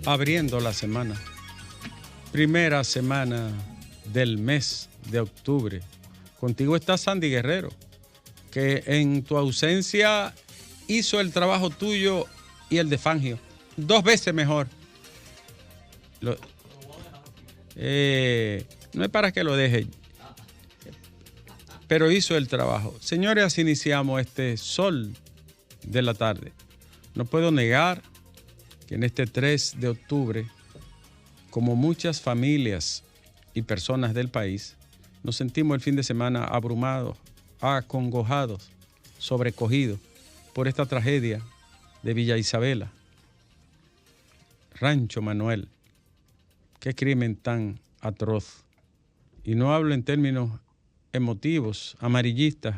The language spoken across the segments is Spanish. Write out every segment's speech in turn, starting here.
abriendo la semana, primera semana del mes de octubre. Contigo está Sandy Guerrero, que en tu ausencia hizo el trabajo tuyo y el de Fangio 2 veces mejor. No es para que lo deje, pero hizo el trabajo. Señores, así iniciamos este sol de la tarde. No puedo negar que en este 3 de octubre, como muchas familias y personas del país, nos sentimos el fin de semana abrumados, acongojados, sobrecogidos por esta tragedia de Villa Isabela, Rancho Manuel. Qué crimen tan atroz. Y no hablo en términos emotivos, amarillistas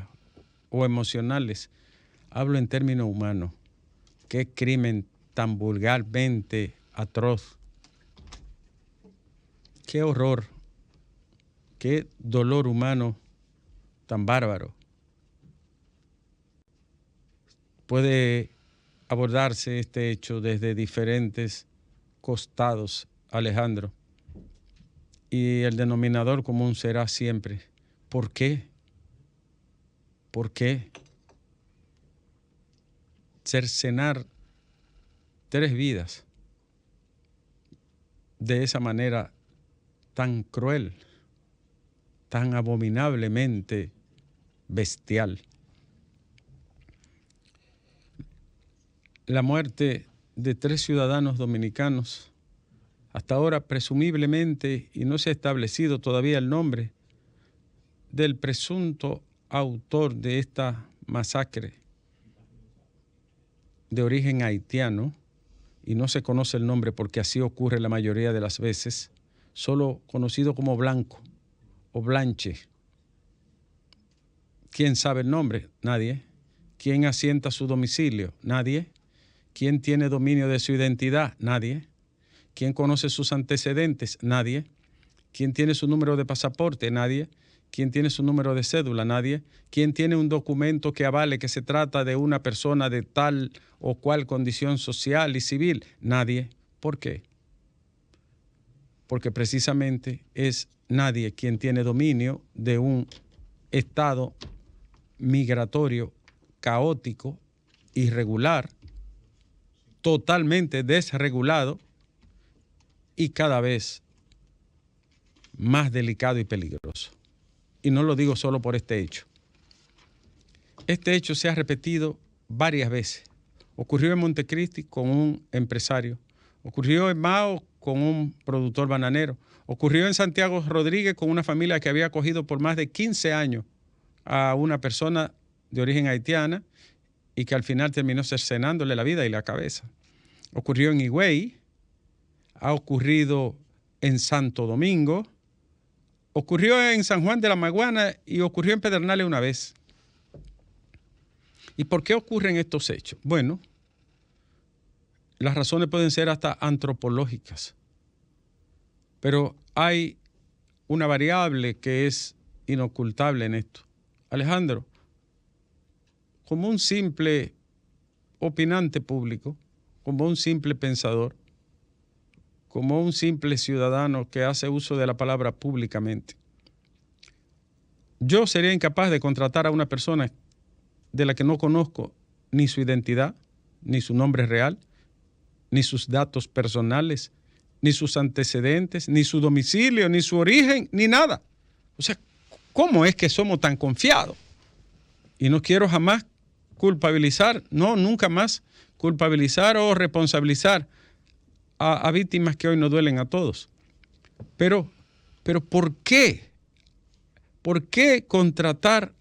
o emocionales, hablo en términos humanos. Qué crimen tan vulgarmente atroz. Qué horror, qué dolor humano tan bárbaro. Puede abordarse este hecho desde diferentes costados, Alejandro, y el denominador común será siempre: ¿por qué? ¿Por qué cercenar 3 vidas de esa manera tan cruel, tan abominablemente bestial? La muerte de 3 ciudadanos dominicanos, hasta ahora presumiblemente, y no se ha establecido todavía el nombre del presunto autor de esta masacre de origen haitiano, y no se conoce el nombre porque así ocurre la mayoría de las veces, solo conocido como Blanco o Blanche. ¿Quién sabe el nombre? Nadie. ¿Quién asienta su domicilio? Nadie. ¿Quién tiene dominio de su identidad? Nadie. ¿Quién conoce sus antecedentes? Nadie. ¿Quién tiene su número de pasaporte? Nadie. ¿Quién tiene su número de cédula? Nadie. ¿Quién tiene un documento que avale que se trata de una persona de tal o cual condición social y civil? Nadie. ¿Por qué? Porque precisamente es nadie quien tiene dominio de un estado migratorio caótico, irregular, totalmente desregulado y cada vez más delicado y peligroso. Y no lo digo solo por este hecho. Este hecho se ha repetido varias veces. Ocurrió en Montecristi con un empresario. Ocurrió en Mao con un productor bananero. Ocurrió en Santiago Rodríguez con una familia que había acogido por más de 15 años a una persona de origen haitiana y que al final terminó cercenándole la vida y la cabeza. Ocurrió en Higüey, ha ocurrido en Santo Domingo, ocurrió en San Juan de la Maguana y ocurrió en Pedernales una vez. ¿Y por qué ocurren estos hechos? Bueno, las razones pueden ser hasta antropológicas, pero hay una variable que es inocultable en esto. Alejandro, como un simple opinante público, como un simple pensador, como un simple ciudadano que hace uso de la palabra públicamente, yo sería incapaz de contratar a una persona de la que no conozco ni su identidad, ni su nombre real, ni sus datos personales, ni sus antecedentes, ni su domicilio, ni su origen, ni nada. O sea, ¿cómo es que somos tan confiados? Y no quiero jamás culpabilizar, no, nunca más culpabilizar o responsabilizar a víctimas que hoy nos duelen a todos. Pero ¿por qué? ¿Por qué contratar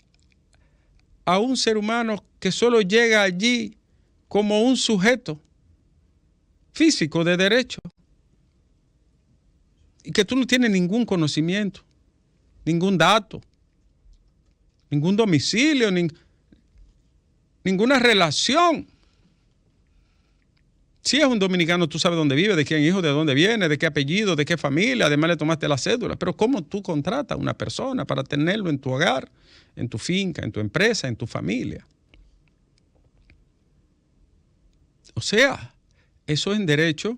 a un ser humano que solo llega allí como un sujeto físico de derecho y que tú no tienes ningún conocimiento, ningún dato, ningún domicilio, ninguna relación? Si es un dominicano, tú sabes dónde vive, de quién hijo, de dónde viene, de qué apellido, de qué familia, además le tomaste la cédula. Pero ¿cómo tú contratas a una persona para tenerlo en tu hogar, en tu finca, en tu empresa, en tu familia? O sea, eso en derecho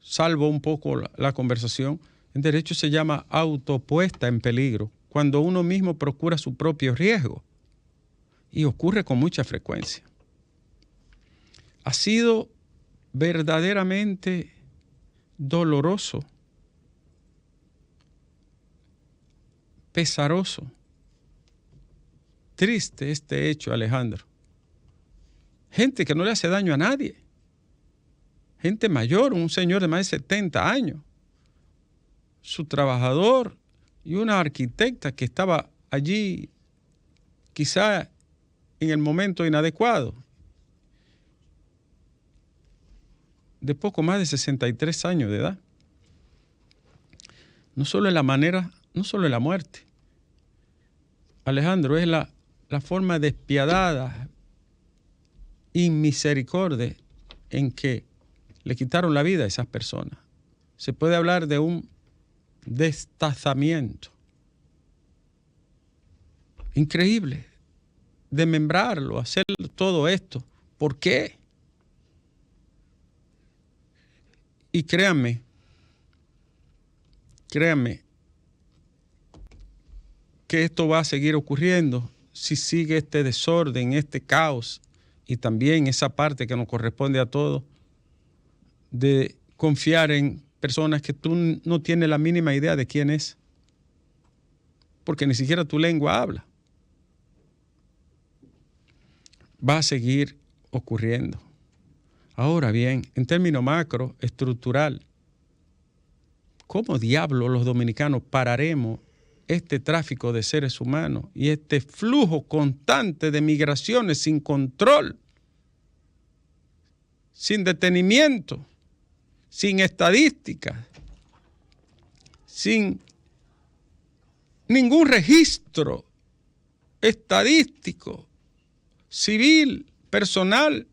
salvo un poco la conversación, en derecho se llama autopuesta en peligro, cuando uno mismo procura su propio riesgo. Y ocurre con mucha frecuencia. Ha sido verdaderamente doloroso, pesaroso, triste este hecho, Alejandro. Gente que no le hace daño a nadie. Gente mayor, un señor de más de 70 años. Su trabajador y una arquitecta que estaba allí quizá en el momento inadecuado. De poco más de 63 años de edad. No solo es la manera, no solo es la muerte. Alejandro, es la forma despiadada y misericordia en que le quitaron la vida a esas personas. Se puede hablar de un destazamiento increíble, desmembrarlo, hacer todo esto. ¿Por qué? Y créanme, que esto va a seguir ocurriendo si sigue este desorden, este caos, y también esa parte que nos corresponde a todos, de confiar en personas que tú no tienes la mínima idea de quién es, porque ni siquiera tu lengua habla. Va a seguir ocurriendo. Ahora bien, en términos macro, estructural, ¿cómo diablos los dominicanos pararemos este tráfico de seres humanos y este flujo constante de migraciones sin control, sin detenimiento, sin estadísticas, sin ningún registro estadístico, civil, personal,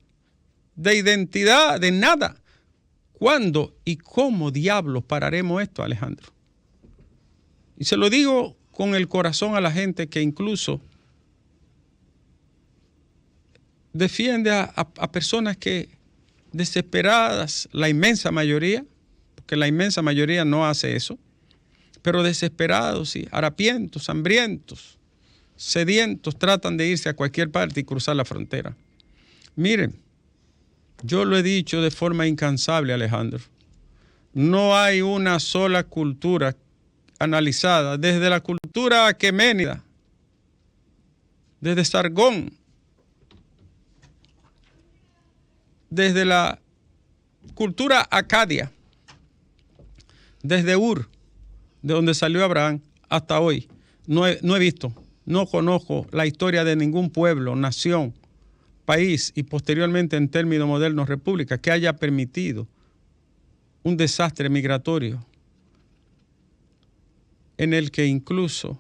de identidad, de nada? ¿Cuándo y cómo diablos pararemos esto, Alejandro? Y se lo digo con el corazón a la gente que incluso defiende a personas que desesperadas, la inmensa mayoría, porque la inmensa mayoría no hace eso, pero desesperados y harapientos, hambrientos, sedientos, tratan de irse a cualquier parte y cruzar la frontera. Miren, yo lo he dicho de forma incansable, Alejandro. No hay una sola cultura analizada, desde la cultura aqueménida, desde Sargón, desde la cultura acadia, desde Ur, de donde salió Abraham, hasta hoy. No he visto, no conozco la historia de ningún pueblo, nación, país y posteriormente en términos modernos república que haya permitido un desastre migratorio en el que incluso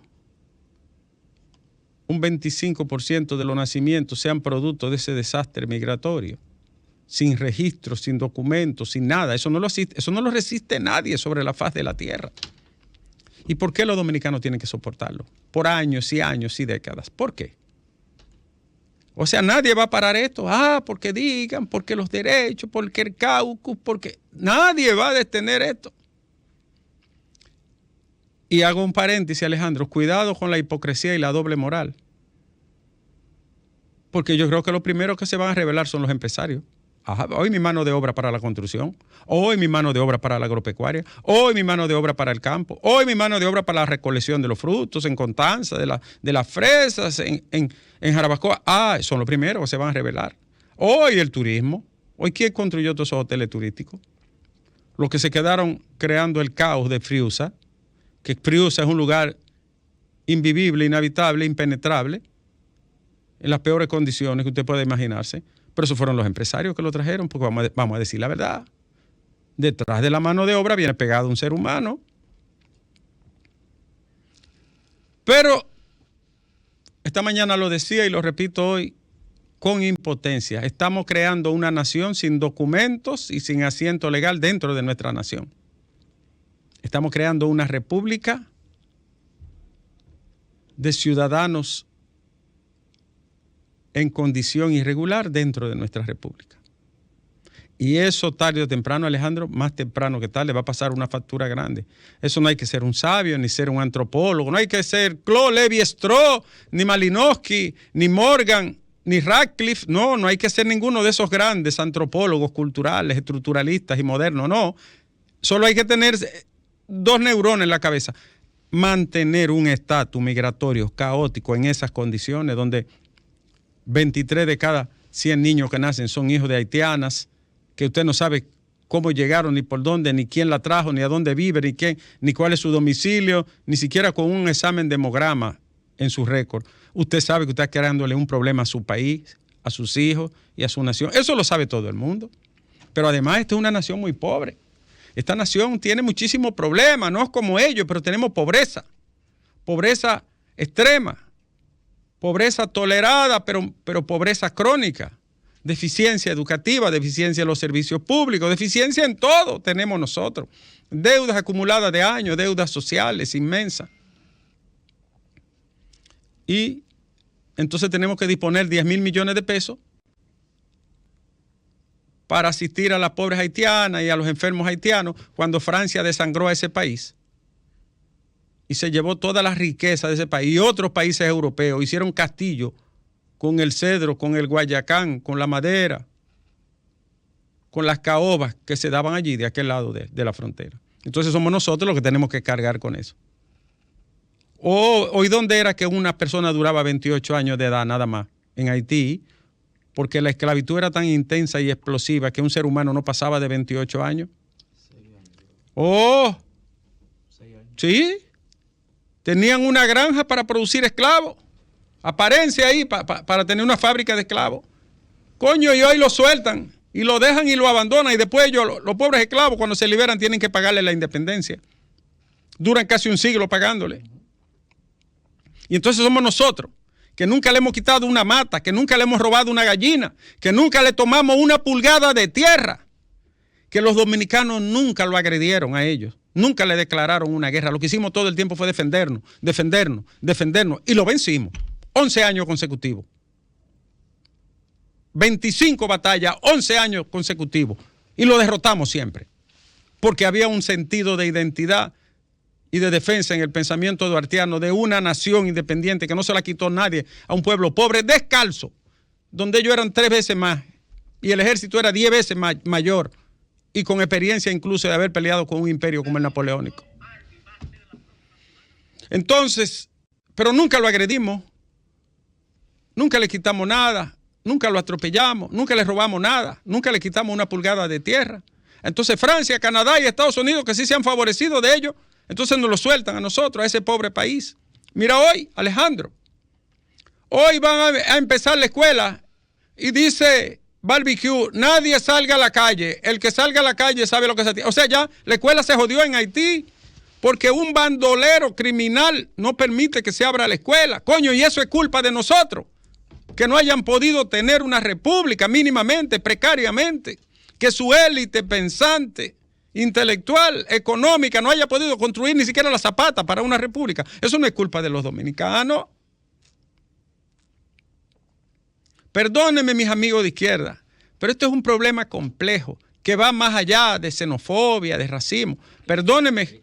un 25% de los nacimientos sean producto de ese desastre migratorio, sin registros, sin documentos, sin nada. Eso no lo resiste nadie sobre la faz de la tierra. ¿Y por qué los dominicanos tienen que soportarlo? Por años y años y décadas. ¿Por qué? O sea, nadie va a parar esto. Porque digan, porque los derechos, porque el caucus, porque nadie va a detener esto. Y hago un paréntesis, Alejandro, cuidado con la hipocresía y la doble moral. Porque yo creo que los primeros que se van a rebelar son los empresarios. Hoy mi mano de obra para la construcción, hoy mi mano de obra para la agropecuaria, hoy mi mano de obra para el campo, hoy mi mano de obra para la recolección de los frutos en Constanza, de las fresas en Jarabacoa. Son los primeros que se van a rebelar. Hoy el turismo. Hoy ¿quién construyó todos esos hoteles turísticos? Los que se quedaron creando el caos de Friusa, que Friusa es un lugar invivible, inhabitable, impenetrable, en las peores condiciones que usted pueda imaginarse. Pero esos fueron los empresarios que lo trajeron, porque vamos a decir la verdad. Detrás de la mano de obra viene pegado un ser humano. Pero esta mañana lo decía y lo repito hoy con impotencia. Estamos creando una nación sin documentos y sin asiento legal dentro de nuestra nación. Estamos creando una república de ciudadanos en condición irregular dentro de nuestra república. Y eso tarde o temprano, Alejandro, más temprano que tarde, va a pasar una factura grande. Eso no hay que ser un sabio, ni ser un antropólogo, no hay que ser Claude Lévi-Strauss, ni Malinowski, ni Morgan, ni Radcliffe. No, no hay que ser ninguno de esos grandes antropólogos culturales, estructuralistas y modernos, no. Solo hay que tener 2 neuronas en la cabeza. Mantener un estatus migratorio caótico en esas condiciones, donde 23 de cada 100 niños que nacen son hijos de haitianas, que usted no sabe cómo llegaron, ni por dónde, ni quién la trajo, ni a dónde vive, ni cuál es su domicilio, ni siquiera con un examen de hemograma en su récord. Usted sabe que usted está creándole un problema a su país, a sus hijos y a su nación. Eso lo sabe todo el mundo. Pero además esta es una nación muy pobre. Esta nación tiene muchísimos problemas, no es como ellos, pero tenemos pobreza. Pobreza extrema. Pobreza tolerada, pero pobreza crónica. Deficiencia educativa, deficiencia en los servicios públicos, deficiencia en todo tenemos nosotros. Deudas acumuladas de años, deudas sociales inmensas. Y entonces tenemos que disponer 10.000 millones de pesos para asistir a las pobres haitianas y a los enfermos haitianos cuando Francia desangró a ese país y se llevó toda la riqueza de ese país. Y otros países europeos hicieron castillos con el cedro, con el guayacán, con la madera, con las caobas que se daban allí de aquel lado de la frontera. Entonces somos nosotros los que tenemos que cargar con eso. Hoy, ¿dónde era que una persona duraba 28 años de edad nada más? En Haití, porque la esclavitud era tan intensa y explosiva que un ser humano no pasaba de 28 años. 6 años. ¡Oh! 6 años. Sí. Tenían una granja para producir esclavos. Aparencia ahí para tener una fábrica de esclavos. Coño, y hoy lo sueltan y lo dejan y lo abandonan. Y después ellos, los pobres esclavos, cuando se liberan, tienen que pagarle la independencia. Duran casi un siglo pagándole. Y entonces somos nosotros, que nunca le hemos quitado una mata, que nunca le hemos robado una gallina, que nunca le tomamos una pulgada de tierra, que los dominicanos nunca lo agredieron a ellos, nunca le declararon una guerra. Lo que hicimos todo el tiempo fue defendernos, y lo vencimos. 11 años consecutivos. 25 batallas, 11 años consecutivos. Y lo derrotamos siempre. Porque había un sentido de identidad y de defensa en el pensamiento duartiano de una nación independiente que no se la quitó nadie a un pueblo pobre, descalzo, donde ellos eran 3 veces más y el ejército era 10 veces mayor y con experiencia incluso de haber peleado con un imperio como el napoleónico. Entonces, pero nunca lo agredimos, nunca le quitamos nada, nunca lo atropellamos, nunca le robamos nada, nunca le quitamos una pulgada de tierra. Entonces Francia, Canadá y Estados Unidos, que sí se han favorecido de ellos, entonces nos lo sueltan a nosotros, a ese pobre país. Mira hoy, Alejandro, hoy van a empezar la escuela y dice Barbecue, nadie salga a la calle, el que salga a la calle sabe lo que se tiene. O sea, ya la escuela se jodió en Haití porque un bandolero criminal no permite que se abra la escuela. Coño, y eso es culpa de nosotros, que no hayan podido tener una república mínimamente, precariamente, que su élite pensante, intelectual, económica, no haya podido construir ni siquiera la zapata para una república. Eso no es culpa de los dominicanos. Perdónenme, mis amigos de izquierda, pero esto es un problema complejo que va más allá de xenofobia, de racismo. Perdónenme,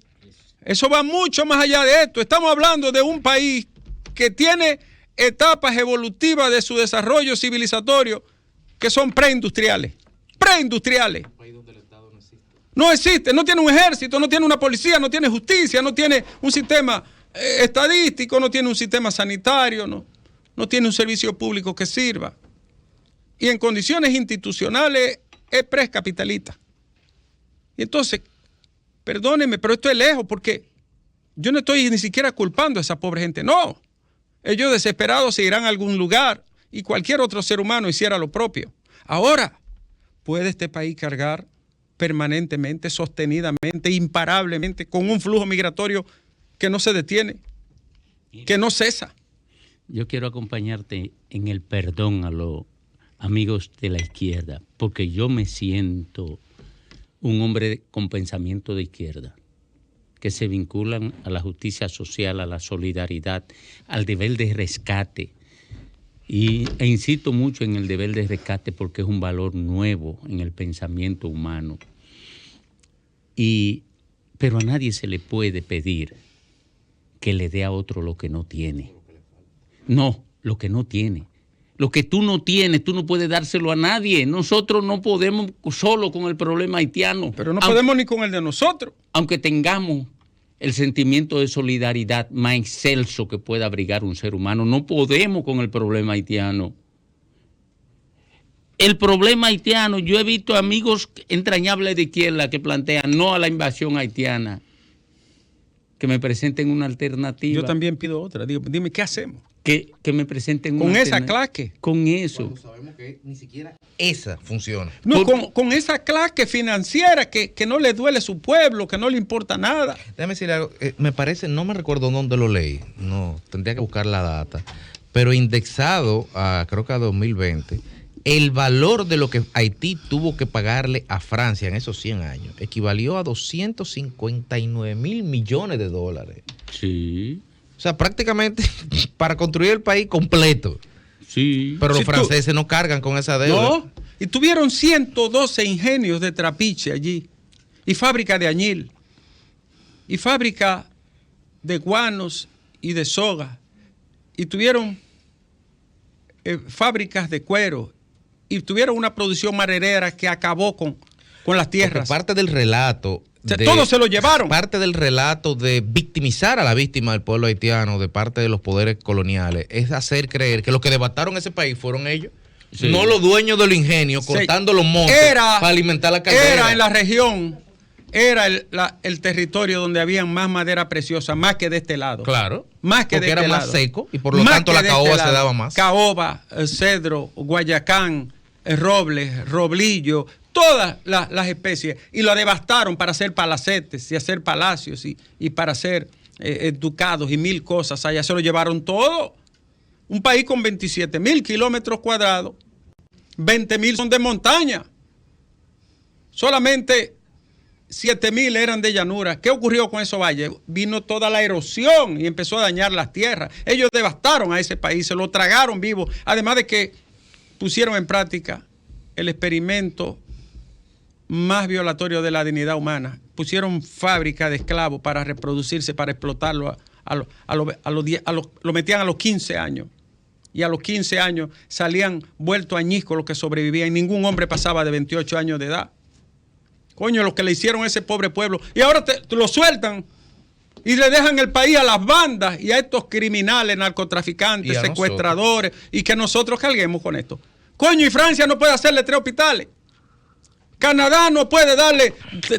eso va mucho más allá de esto. Estamos hablando de un país que tiene etapas evolutivas de su desarrollo civilizatorio que son preindustriales. Preindustriales. No existe, no tiene un ejército, no tiene una policía, no tiene justicia, no tiene un sistema estadístico, no tiene un sistema sanitario, no tiene un servicio público que sirva. Y en condiciones institucionales es precapitalista. Y entonces, perdónenme, pero esto es lejos porque yo no estoy ni siquiera culpando a esa pobre gente, no. Ellos desesperados se irán a algún lugar y cualquier otro ser humano hiciera lo propio. Ahora, ¿puede este país cargar permanentemente, sostenidamente, imparablemente, con un flujo migratorio que no se detiene, que no cesa? Yo quiero acompañarte en el perdón a los amigos de la izquierda, porque yo me siento un hombre con pensamiento de izquierda, que se vinculan a la justicia social, a la solidaridad, al deber de rescate E insisto mucho en el deber de rescate porque es un valor nuevo en el pensamiento humano. Pero a nadie se le puede pedir que le dé a otro lo que no tiene. No, lo que no tiene. Lo que tú no tienes, tú no puedes dárselo a nadie. Nosotros no podemos solo con el problema haitiano. Pero no podemos ni con el de nosotros. Aunque tengamos el sentimiento de solidaridad más excelso que pueda abrigar un ser humano, no podemos con el problema haitiano. El problema haitiano, yo he visto amigos entrañables de izquierda que plantean no a la invasión haitiana, que me presenten una alternativa. Yo también pido otra. Digo, dime, ¿qué hacemos? Que me presenten una ¿Con esa alternativa. claque? Con eso. Cuando sabemos que ni siquiera esa funciona. No, con esa claque financiera que no le duele su pueblo, que no le importa nada. Déjame decirle algo, me parece, no me recuerdo dónde lo leí, no, tendría que buscar la data, pero indexado a, creo que a 2020, el valor de lo que Haití tuvo que pagarle a Francia en esos 100 años equivalió a 259 mil millones de dólares. Sí, O sea, prácticamente para construir el país completo. sí. Pero los Si tú- franceses no cargan con esa deuda. No, y tuvieron 112 ingenios de trapiche allí, y fábrica de añil, y fábrica de guanos y de soga, y tuvieron fábricas de cuero, y tuvieron una producción maderera que acabó con las Porque tierras. parte del relato... O sea, todo se lo llevaron. Parte del relato de victimizar a la víctima del pueblo haitiano de parte de los poderes coloniales es hacer creer que los que devastaron ese país fueron ellos. Sí. No los dueños del ingenio cortando los montes para alimentar la caldera. Era en la región, era el territorio donde había más madera preciosa, más que de este lado. Claro. Más que porque de era este más lado. seco y por lo Más tanto que la de caoba este se lado. daba más. Caoba, cedro, guayacán, roble, roblillo, todas las especies. Y lo devastaron para hacer palacetes y hacer palacios y para hacer ducados y mil cosas. Allá se lo llevaron todo. Un país con 27.000 kilómetros cuadrados, 20.000 son de montaña. Solamente 7.000 eran de llanura. ¿Qué ocurrió con esos valles? Vino toda la erosión y empezó a dañar las tierras. Ellos devastaron a ese país, se lo tragaron vivo. Además de que pusieron en práctica el experimento más violatorio de la dignidad humana. Pusieron fábrica de esclavos para reproducirse, para explotarlo. Lo metían a los 15 años. Y a los 15 años salían vueltos añicos los que sobrevivían. Y ningún hombre pasaba de 28 años de edad. Coño, lo que le hicieron a ese pobre pueblo. Y ahora te lo sueltan y le dejan el país a las bandas y a estos criminales, narcotraficantes, Y a secuestradores. Y que nosotros carguemos con esto. Coño, y Francia no puede hacerle 3 hospitales. Canadá no puede darle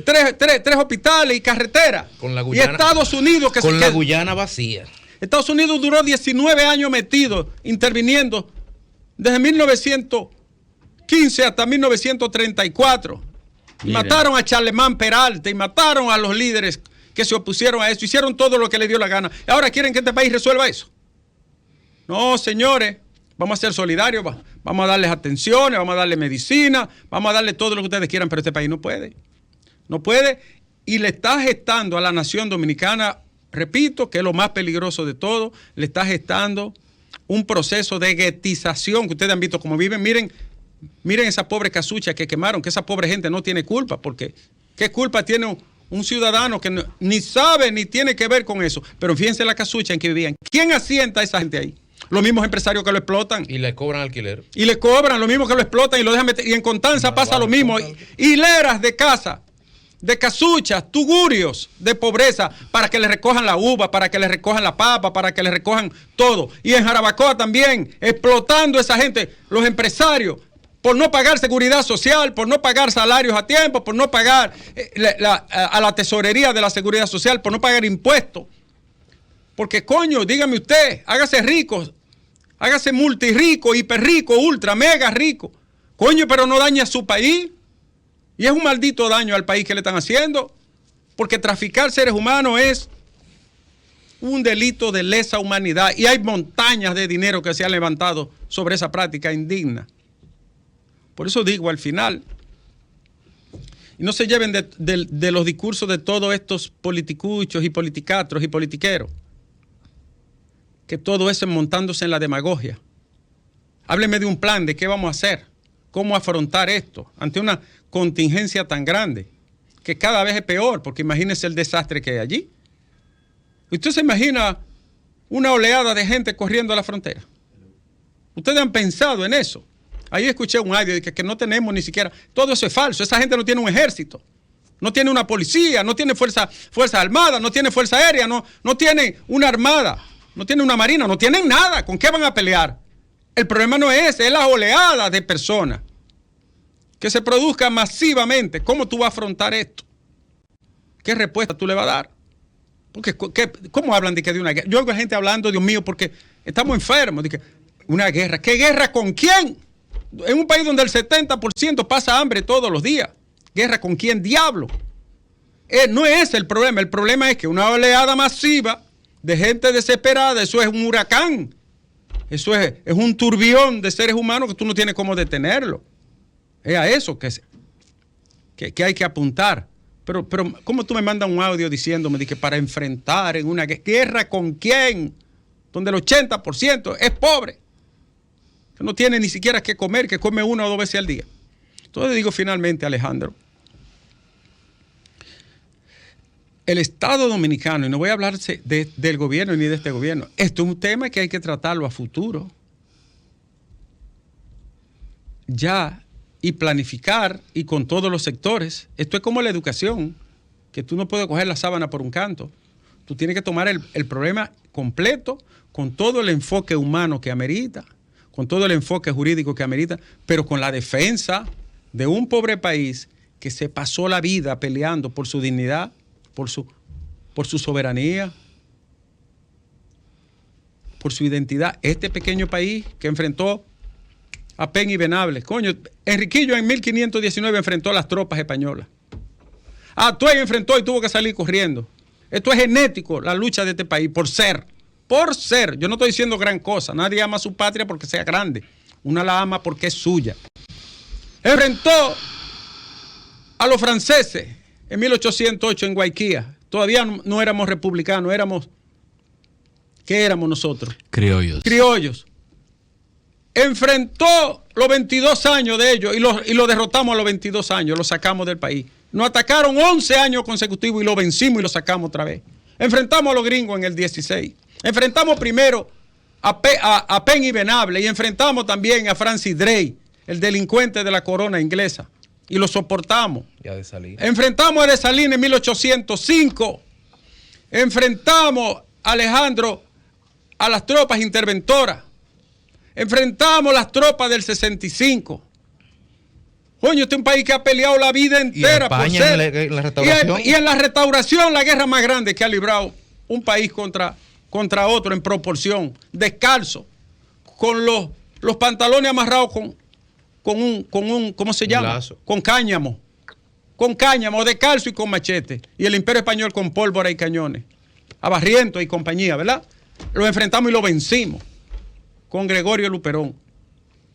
3 hospitales y carreteras. Con la y Guyana, Estados Unidos con la Guyana vacía. Estados Unidos duró 19 años metido, interviniendo, desde 1915 hasta 1934. Y Mira. mataron a Charlemán Peralta y mataron a los líderes que se opusieron a eso. Hicieron todo lo que les dio la gana. Ahora quieren que este país resuelva eso. No, señores, vamos a ser solidarios, vamos a darles atenciones, vamos a darle medicina, vamos a darle todo lo que ustedes quieran, pero este país no puede. No puede y le está gestando a la nación dominicana, repito, que es lo más peligroso de todo, le está gestando un proceso de guetización que ustedes han visto cómo viven. Miren esa pobre casucha que quemaron, que esa pobre gente no tiene culpa, porque ¿qué culpa tiene un ciudadano que ni sabe ni tiene que ver con eso? Pero fíjense la casucha en que vivían. ¿Quién asienta a esa gente ahí? Los mismos empresarios que lo explotan. Y le cobran alquiler. Y le cobran, lo mismo que lo explotan y lo dejan meter. Y en Constanza pasa lo mismo. Hileras de casa, de casuchas, tugurios de pobreza para que le recojan la uva, para que le recojan la papa, para que le recojan todo. Y en Jarabacoa también, explotando a esa gente, los empresarios, por no pagar seguridad social, por no pagar salarios a tiempo, por no pagar a la tesorería de la seguridad social, por no pagar impuestos. Porque coño, dígame usted, hágase rico, hágase multirrico, hiperrico, ultra, mega rico. Coño, pero no daña a su país. Y es un maldito daño al país que le están haciendo. Porque traficar seres humanos es un delito de lesa humanidad. Y hay montañas de dinero que se han levantado sobre esa práctica indigna. Por eso digo al final, y no se lleven de los discursos de todos estos politicuchos y politicatros y politiqueros, que todo eso es montándose en la demagogia. Hábleme de un plan, de qué vamos a hacer, cómo afrontar esto ante una contingencia tan grande, que cada vez es peor, porque imagínese el desastre que hay allí. ¿Usted se imagina una oleada de gente corriendo a la frontera? ¿Ustedes han pensado en eso? Ahí escuché un audio de que no tenemos ni siquiera, todo eso es falso, esa gente no tiene un ejército, no tiene una policía, no tiene fuerza armada, no tiene fuerza aérea, no tiene una armada, no tiene una marina, no tienen nada, ¿con qué van a pelear? El problema no es ese, es la oleada de personas que se produzca masivamente. ¿Cómo tú vas a afrontar esto? ¿Qué respuesta tú le vas a dar? Porque, ¿cómo hablan de una guerra? Yo oigo a gente hablando, Dios mío, porque estamos enfermos, de que una guerra. ¿Qué guerra con quién? En un país donde el 70% pasa hambre todos los días. ¿Guerra con quién, diablo? No es el problema es que una oleada masiva de gente desesperada, eso es un huracán. Eso es un turbión de seres humanos que tú no tienes cómo detenerlo. Es a eso que hay que apuntar. Pero ¿cómo tú me mandas un audio diciéndome de que para enfrentar en una guerra con quién? Donde el 80% es pobre, que no tiene ni siquiera qué comer, que come 1 o 2 veces al día. Entonces digo finalmente, Alejandro, el Estado Dominicano, y no voy a hablar del gobierno ni de este gobierno, esto es un tema que hay que tratarlo a futuro. Ya, y planificar, y con todos los sectores. Esto es como la educación, que tú no puedes coger la sábana por un canto. Tú tienes que tomar el problema completo, con todo el enfoque humano que amerita, con todo el enfoque jurídico que amerita, pero con la defensa de un pobre país que se pasó la vida peleando por su dignidad, por su soberanía, por su identidad. Este pequeño país que enfrentó a Pen y Venables. Coño, Enriquillo en 1519 enfrentó a las tropas españolas. Atuey enfrentó y tuvo que salir corriendo. Esto es genético, la lucha de este país, por ser. Por ser. Yo no estoy diciendo gran cosa. Nadie ama a su patria porque sea grande. Una la ama porque es suya. Enfrentó a los franceses en 1808 en Guayquía. Todavía no éramos republicanos, ¿qué éramos nosotros? Criollos. Enfrentó los 22 años de ellos y lo derrotamos a los 22 años, lo sacamos del país. Nos atacaron 11 años consecutivos y lo vencimos y lo sacamos otra vez. Enfrentamos a los gringos en el 16. Enfrentamos primero a Pen y Venables y enfrentamos también a Francis Drake, el delincuente de la corona inglesa, y lo soportamos. Ya de salir. Enfrentamos a de Salinas en 1805. Enfrentamos, Alejandro, a las tropas interventoras. Enfrentamos las tropas del 65. Coño, este es un país que ha peleado la vida entera por ser. En la restauración. Y en la restauración, la guerra más grande que ha librado un país contra otro en proporción, descalzo, con los pantalones amarrados con un ¿cómo se llama? Lazo. Con cáñamo, descalzo y con machete. Y el Imperio Español con pólvora y cañones. A Barrientos y compañía, ¿verdad? Lo enfrentamos y lo vencimos con Gregorio Luperón.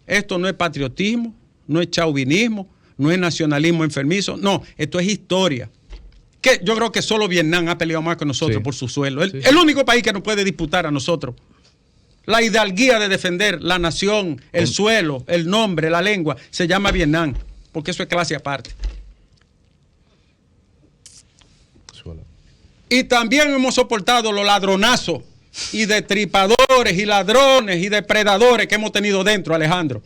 Esto no es patriotismo, no es chauvinismo, no es nacionalismo enfermizo, no, esto es historia. Que yo creo que solo Vietnam ha peleado más que nosotros por su suelo. El único país que nos puede disputar a nosotros la hidalguía de defender la nación, el suelo, el nombre, la lengua, se llama Vietnam, porque eso es clase aparte. Y también hemos soportado los ladronazos y destripadores y ladrones y depredadores que hemos tenido dentro, Alejandro.